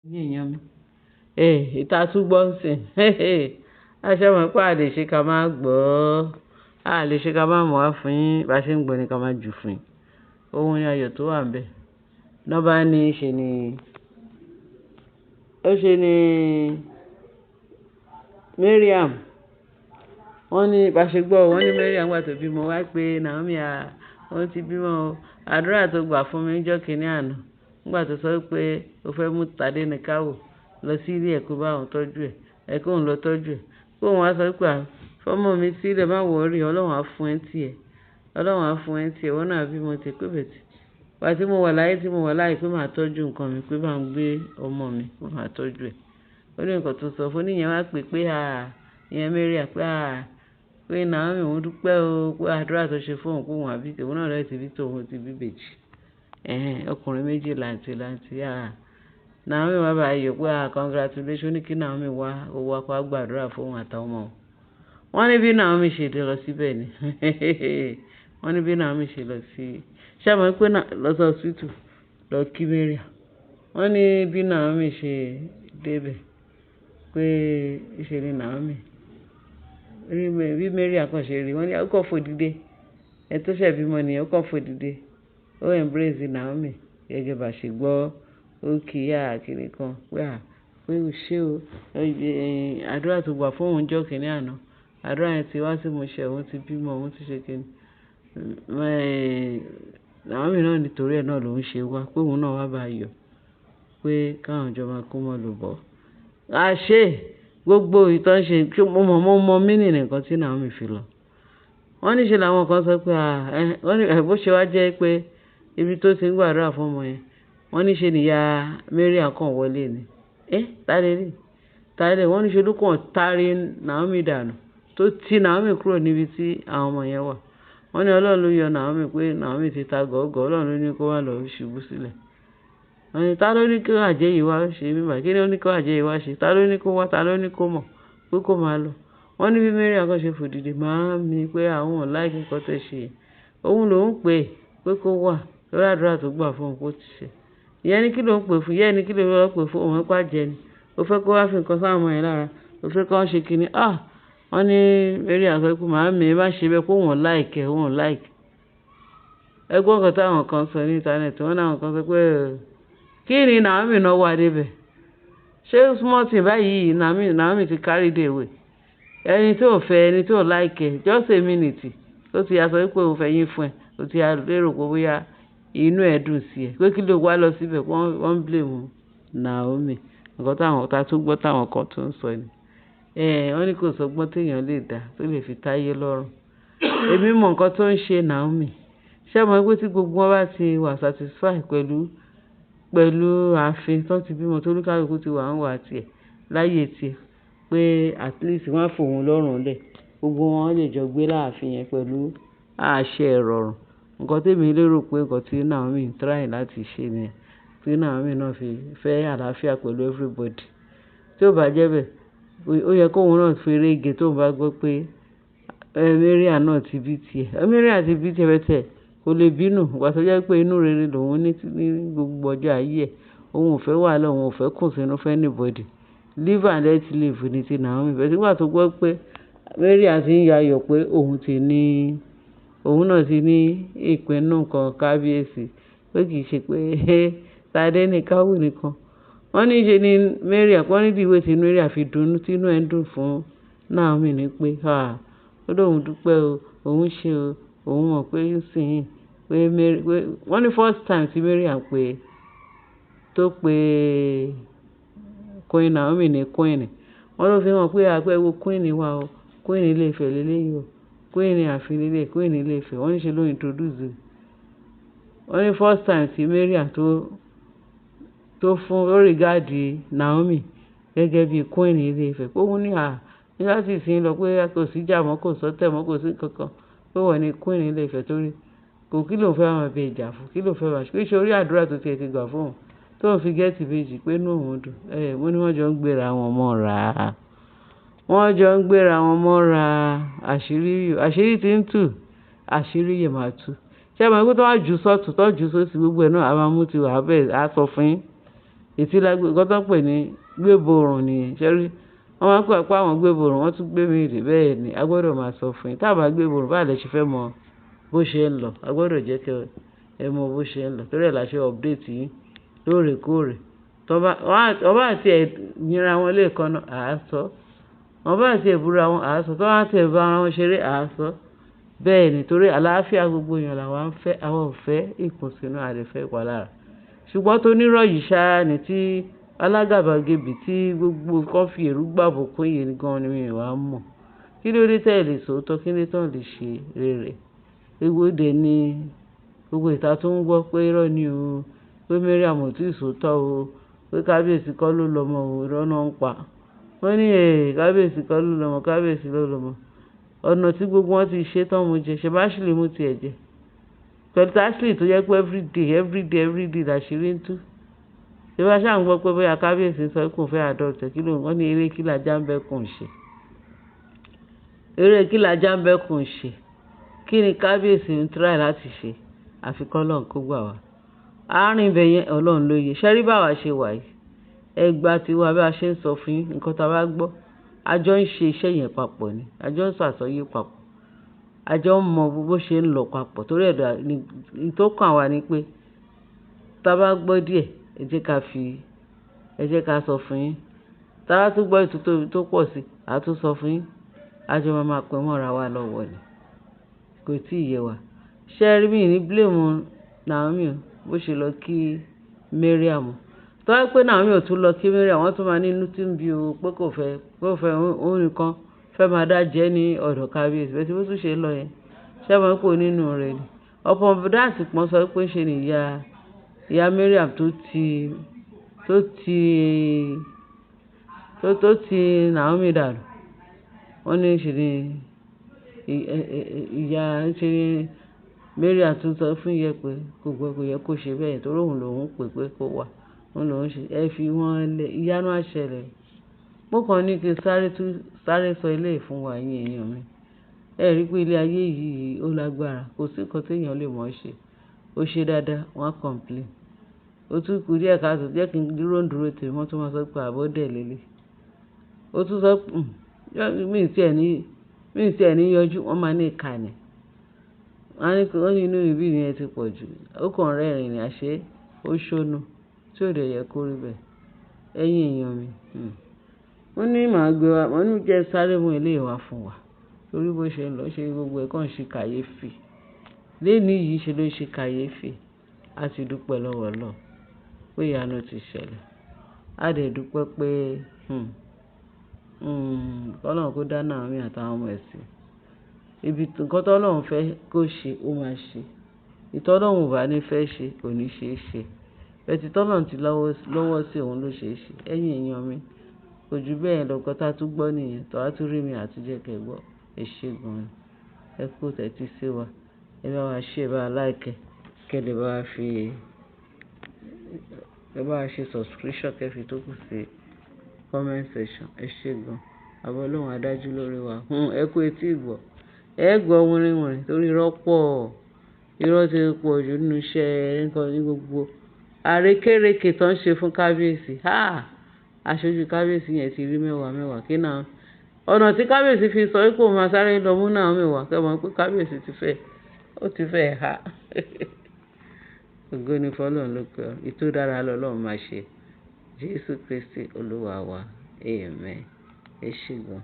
èèyàn mi ìta tún gbọ́ ń sìn aṣọ mọ̀ pé a lè ṣe ká má gbọ́ a lè ṣe ká má mọ̀ wá fún yín bá ṣe ń gbọ́ ni ká má jù fún yín ohun ni ayọ̀ tó wà ń bẹ̀ nọ́bà ní ṣe ni Mariam wọ́n ní bá ṣe gbọ́ wọ́n ní Mariam wà tó bímọ wá pé Naomi wọ́n ti bímọ àdúrà tó gbà fún mi níjọ́ kìíní àná nígbà tó sọ pé ó fẹ́ mú Tádéníkáwò lọ sí ilé ẹ̀kọ́ bá òun tọ́jú ẹ̀ kó òun lọ tọ́jú ẹ̀ kó òun wá sọ pé fọmọ mi sílẹ̀ má wọrí ọlọ́run á fún ẹ tiẹ̀ wọ́n náà bímọ ti pé bẹ̀tì wá tí mo wà láyé pé màá tọ́jú nǹkan mi pé bá ń gbé ọmọ mi pé màá tọ́jú ẹ̀ ó ní nǹkan tó sọ fún níyẹn wá pé ìyẹn Mariam pé Naomi òun dúpẹ́ o pé àdúrà tó ṣe fóun kó òun àbí òun náà lọ́ọ́ ti bí tòun ti bí bèjì ọkùnrin méjì làǹtì Naomi wá bá yọ pé congratulation ní kí Naomi wá owó apá gbàdúrà fóun àtàwọn ọmọ wọn ní bí Naomi ṣe lọ síbẹ̀ ni wọ́n ní bí Naomi ṣe lọ sí ṣàmọ́ pé lọ́sọ̀ hospital lọ kí Mariam wọ́n ní bí Naomi ṣe débẹ̀ pé ṣe ni Naomi bí Mariam kan ṣe rí wọ́n ní ó kàn fò dìde ẹ tó ṣẹ̀ bímọ nìyẹn ó kàn fò dìde ó embrace Naomi gẹ́gẹ́ bá ṣe gbọ́ ó kì í àkìrí kan pé ó ṣe o àdúrà tó gbà fún òun jọ́ kìíní àná àdúrà yẹn ti wá sí mo ṣe òun ti bímọ òun ti ṣe kíni Naomi náà nítorí ẹ̀ náà lòun ṣe wá pé òun náà wá bá yọ pé káwọn jọ máa kó mọ́ lò bọ́ àṣé gbogbo ìtàn ṣe kí mo mọ mínì nìkan tí Naomi fi lọ wọ́n ní ṣe làwọn kan sọ pé wọ́n ní bó ṣe wá jẹ́ pé ibi tó ti ń gbàdúrà fún ọmọ yẹn wọ́n ní ṣe nìyá Mariam kàn wọlé ni tálẹ̀ wọ́n ní ṣe ló kàn tárí Naomi dànù tó ti Naomi kúrò níbi tí àwọn ọmọ yẹn wà wọ́n ní Ọlọ́run ló yọ Naomi pé Naomi ti ta gọ̀ọ́gọ̀ Ọlọ́run ló ní kó wá lọ ṣubú sílẹ̀ wọ́n ní ta ló ní kí àjẹ́ yìí wá ṣe bíbà kí ló ní kí àjẹ́ yìí wá ṣe ta ló ní kó wá ta ló ní kó mọ̀ pé kó máa lọ wọ́n ní bí Mariam kan ṣe fòdìdì máa ń mi pé àwọn ò láìkí nǹkan tẹ́ ṣe òun lòún pè pé kó wà lórí àdúrà tó gbà fún òun kó ti ṣe ìyẹn ní kí ló ń pè fún ìyẹn ní kí ló ń pè fún òun pàjẹ́ ni ó fẹ́ kó wá fi nǹkan sáwọn ọmọ yẹn lára ó fẹ́ kó wọ́n ṣe kinní wọ́n ní Mariam sọ pé màá mi má ṣe bẹ́ẹ̀ kó wọ́n láìkẹ́ ẹgbọ́n kan táwọn kan sọ ní íńtánẹ́ẹ̀tì wọ́n náà kan sọ pé kí ni Naomi náà wà débẹ̀ ṣé small thing báyìí Naomi ti carry the way ẹni tí ò fẹ́ ẹni tí ò láìkẹ́ just a minute ó ti yà sọ pé òun fẹ́ yín fún ẹ ó ti yà lérò pé bóyá inú ẹ̀ dùn sí ẹ pé kí ló wá lọ síbẹ̀ wọ́n ń blame Naomi nǹkan táwọn ọ̀tá tó gbọ́ táwọn kan tó ń sọ ni wọ́n ní kò sọgbọ́n téèyàn lè dá tó lè fi táyé lọ́rùn èmi mọ nǹkan tó ń ṣe Naomi ṣé mo pé tí gbogbo wọn bá ti wà satisfy pẹ̀lú ààfin tó ti bímọ tó oníkálukú ti wà ń wà tiẹ̀ láyé tiẹ̀ pé at least wọ́n á fòun lọ́rùn lẹ̀ gbogbo wọn lè jọ gbé láàfin yẹn pẹ̀lú àṣẹ ìrọ̀rùn nǹkan tèmi lérò pé nǹkan tí Naomi ń try láti ṣe nìyẹn tí Naomi náà fi fẹ́ àlàáfíà pẹ̀lú everybody tí ó bá jẹ́ bẹ́ẹ̀ ó yẹ kóun náà fi rége tó bá gbọ́ pé Mariam náà ti bí tiẹ̀ Mariam ti bí tiẹ̀ bẹ́tẹ̀ kò lè bínú ìgbà tó jẹ́ pé inú rere lòun ní gbogbo ọjọ́ ayé ẹ̀ òun ò fẹ́ wàhálà òun ò fẹ́ kùn sínú fẹ́ anybody live and let live ní ti Naomi bẹ́ẹ̀ nígbà tó gbọ́ pé Mariam ti ń yayọ̀ pé òun náà ti ní ìpinnu nǹkan kábíyèsí pé kì í ṣe pé Tádéníkáwò nìkan wọ́n ní ṣe ni Mariam wọ́n ní ìwé tí Mariam fi dunnú tí inú ẹ̀ ń dùn fún Naomi ni pé ó lóun dúpẹ́ o òun ṣe o òun mọ̀ pé sìn pé wọ́n ní first time tí Mariam tó pe Queen Naomi ní Queen wọ́n ló fi hàn pé àpẹẹwò Queen wà o Queen Ilé-Ifẹ̀ lélẹ́yìí o Queen àfin lélẹ̀ Queen Ilé-Ifẹ̀ wọ́n ní ṣe ló introduce wọ́n ní first time tí Mariam tó fún lórí gáàdì Naomi gẹ́gẹ́ bí Queen Ilé-Ifẹ̀ pé òun ní láti ìsìn lọ pé kò sí jà mọ́ kò sọ́tẹ̀ mọ́ kò sí kankan pé wọ́n ní Queen Ilé-Ifẹ̀ torí kò kí ló fẹ́ àwọn ẹbí ìjà fún kí ló fẹ́ wá pé ṣe orí àdúrà tó tiẹ̀ ti gbà fún òun tó ń fi gẹ́ẹ̀tì méjì pé inú òun dùn mo ní wọ́n jọ ń gbéra wọn mọ́ra àṣírí ti ń tù àṣírí yè máa tú ṣé mo ní kó tó wá jù sọ́tù tó jù sósì gbogbo ẹ̀ náà a máa mú ti wà bẹ́ẹ̀ á sọ fún yín ìtìlágbé nǹkan tó ń pè ní gbéborùn nìyẹn ṣẹ́rí wọ́n máa ń pè pé àwọn gbéborùn wọ́n tún gbé mi rè bẹ́ẹ̀ ni a gbọ́dọ̀ máa sọ fún yín tá a bá gbéborùn báà lè ṣe fẹ́ mọ bó ṣe ń lọ a gbọ́dọ̀ jẹ́ kí ẹ mọ bó ṣe ń lọ torí ẹ̀ la ṣe update yín lóòrèkóòrè ọba àti ẹ̀ yínra wọn lẹ́ẹ̀kan náà àásọ ọba àti ẹ̀ búra wọn àásọ tó wá tẹ̀ bá wọn ṣeré àásọ bẹ́ẹ̀ ni torí àlàáfíà gbogbo èèyàn làwọn ń fẹ́ àwọn ò fẹ́ ìkùnsínú àdìfẹ́ ìpalára ṣùgbọ́n tó nírọ̀ yìí ṣáá ni tí alágàbàgebè tí gbogbo kan fi èrú gbàbọ̀ kún yìí gan ni mi wàá mọ̀ kí ló dé tẹ́ ẹ lè sòótọ́ kí ló tán lè ṣe rere ewu dẹ̀ ni gbogbo ìta tó ń gbọ́ pé irọ́ ni o pé Mariam ò tí ì sòótọ́ o pé kábíyèsí kọ́ ló lọ́mọ o irọ́ náà ń pa wọ́n ní kábíyèsí kọ́ ló lọ́mọ kábíyèsí ló lọ́mọ ọ̀nà tí gbogbo wọn ti ṣe tán mo jẹ ṣe bá ṣìlè mú tiẹ̀ jẹ pẹ̀lú Ashley tó jẹ́ pé everyday làṣírí ń tú ṣé bá ṣáà ń gbọ́ pé bóyá kábíyèsí sọ kò fẹ́ àdọ́tẹ̀ kí ló wọ́n ní eré kí lajá ń bẹ́kùn ṣe eré kí lajá ń bẹ́kùn ṣe kí ni kábíyèsí ń tíráì láti ṣe àfikọ́ Ọlọ́run kó gbà wá àárín ibẹ̀ yẹn Ọlọ́run ló yẹ ṣẹ́rí báwa ṣe wà yìí ẹgbà tiwa bí a ṣe ń sọ fún yín nǹkan tá a bá gbọ́ àjọ ń ṣe iṣẹ́ yẹn papọ̀ ni àjọ ń ṣàsọyé papọ̀ àjọ ń mọ bó ṣe ń lọ papọ̀ torí ẹ̀dá ìtókàn àwa ni pé tá a bá gbọ́ díẹ̀ ẹ jẹ́ ká sọ fún yín tá a bá tún gbọ́ ètò tó pọ̀ sí a tún sọ fún yín àjọ máa pẹ́ mọ́ra wa lọ́wọ́ ni kò tí ì yé wa ṣé ẹ rí mi ní blame Naomi bó ṣe lọ kí Mariam tó wáá pé Naomi ò tún lọ kí Mariam wọ́n tún máa ní inú tí ń bí o pé kò fẹ́ òun nìkan fẹ́ máa dá jẹ́ ní ọ̀dọ̀ kábíyèsí bẹ́ẹ̀ tí bó tún ṣe lọ yẹn ṣé àwọn ipò nínú rẹ̀ ni ọ̀pọ̀ dáàsì pọ́n sọ pé ṣe ni ìyá Mariam tó ti Naomi dànù wọ́n ní ṣe ni ìyá ṣe ni Mariam tún sọ fún ìyẹn pé kò yẹ kó ṣe bẹ́ẹ̀ torí òun lòun pè pé kó wà òun lòun ṣe ẹ fi wọ́n lẹ̀ ìyanu àṣẹlẹ̀ mo kàn ní kí n sáré sọ ilé ìfún wa yín èèyàn mi ẹ rí pé ilé ayé yìí ó lágbára kò sí nǹkan téèyàn lè mọ̀ ṣe ó ṣe dáadáa wọ́n á complain ó tún kù díẹ̀ káàtó jẹ́ kí n dúró tèmi wọ́n tún máa sọ pé àbọ̀dẹ̀ lélẹ̀ ó tún sọ mí ì tiẹ̀ ní yọjú wọ́n máa ní ìkànnì wọ́n ní inú ìbí ni ẹ ti pọ̀ jù ó kàn rẹ́rìn ní àṣé ó ṣónú tí ò dẹ̀ yẹ kó rí bẹ́ẹ̀ ẹ̀yin èèyàn mi wọ́n ní màá gbé wa wọ́n ní jẹ́ sáré mú ilé ìwà fún wa torí bó ṣe ń lọ ṣe gbogbo ẹ̀ kàn ṣe kàyéfì lẹ́ni yìí ṣe ló ṣe kàyéfì a ti dúpẹ́ lọ́wọ́ Ọlọ́run pé ìyanu ti ṣẹlẹ̀ a dẹ̀ dúpẹ́ pé Ọlọ́run kó dá Naomi àtàwọn ọmọ ẹ̀ sí ibi nǹkan tọ́lọ́run fẹ́ kó ṣe ó máa ṣe ìtọ́lọ́run ò bá ní fẹ́ ṣe kò ní ṣe é ṣe ẹtì tọ́lọ́run ti lọ́wọ́ sí òun ló ṣe é ṣe ẹ̀yin èèyàn mi kò jù bẹ́ẹ̀ lọ́kọ́ tá a tún gbọ́ nìyẹn tó a tún rí mi àtúnjẹ́ kẹgbọ́ ẹ ṣé gan-an ẹ kú tẹ́tí sí wa ẹ bá wa ṣe ẹ bá wa láìkẹ́ kẹ́lẹ́ bá wa fi ẹ bá wa ṣe subscription kẹfì tó kù sí comment section ẹ ṣé gan-an àbọ̀ Ọlọ́run adájú lórí wa ẹ kú etí ìgbọ́ ẹ gbọ́ wìrìwìrì torí irọ́ ti pọ̀ jù nínú iṣẹ́ nǹkan ní gbogbo àrékérekè tó ń ṣe fún kábíyèsí aṣojú kábíyèsí yẹn ti rí mẹ́wàá kí náà ọ̀nà tí kábíyèsí fi sọ pé òun máa sáré lọ mú náà mẹ́wàá kẹ́mọ̀ pé kábíyèsí ti fẹ́ ha ògo ni fọ́lọ́run lókè ọ̀run ìtò dára lọ́lọ́run máa ṣe Jésù Kristi Olúwa wa amen ẹ ṣé gan.